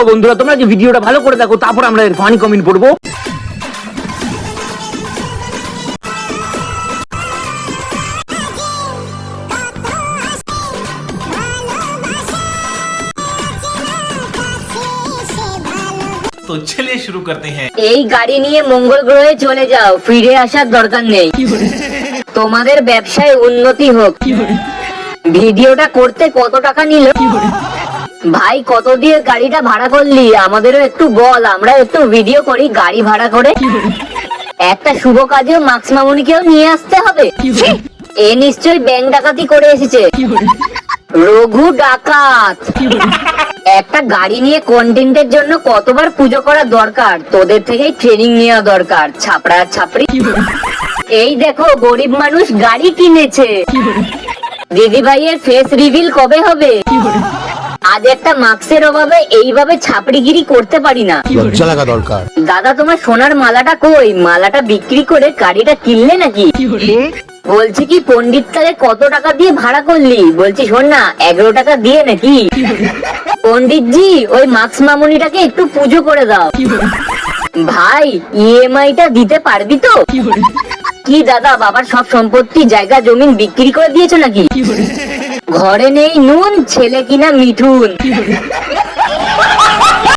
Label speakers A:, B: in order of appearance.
A: বন্ধুরা তোমরা যে ভিডিওটা ভালো করে দেখো, তারপর আমরা এর ফানি কমেন্ট পড়বো।
B: तो चलिए शुरू करते हैं।
C: এই গাড়ি নিয়ে মঙ্গল গ্রহে চলে যাও, ফিরে আসার দরকার নেই। তোমাদের ব্যবসায় উন্নতি হোক। ভিডিওটা করতে কত টাকা নিল? ভাই কত দিয়ে গাড়িটা ভাড়া করলি? আমাদেরও একটু বল, আমরা একটু ভিডিও করি গাড়ি ভাড়া করে। একটা শুভ কাজেও মাক্স মামুনিকেও নিয়ে আসতে হবে। এ নিশ্চয়ই ব্যাংক ডাকাতি করে এসেছে। রঘু ডাকাত। একটা গাড়ি নিয়ে কন্টেন্টের জন্য কতবার পুজো করা দরকার, তোদের থেকেই ট্রেনিং নেওয়া দরকার। ছাপড়া ছাপড়ি। এই দেখো গরিব মানুষ গাড়ি কিনেছে। দিদি ভাইয়ের ফেস রিভিল কবে হবে? আজ একটা মাস্কের অভাবে এইভাবে ছাপড়িগিরি করতে পারি না।
D: লজ্জা লাগা দরকার।
C: দাদা তোমার সোনার মালাটা কই? মালাটা বিক্রি করে গাড়িটা কিনলে নাকি? বলছি কি পণ্ডিত কালে কত টাকা দিয়ে ভাড়া করলি? বলছি শোন না, 11 টাকা দিয়ে নাকি? পণ্ডিতজি ওই মাক্স মামুনিটাকে একটু পুজো করে দাও। ভাই ইএমআই টা দিতে পারবি তো? কি দাদা বাবার সব সম্পত্তি জায়গা জমিন বিক্রি করে দিয়েছো নাকি? ঘরে নেই নুন, ছেলে কিনা মিঠুন।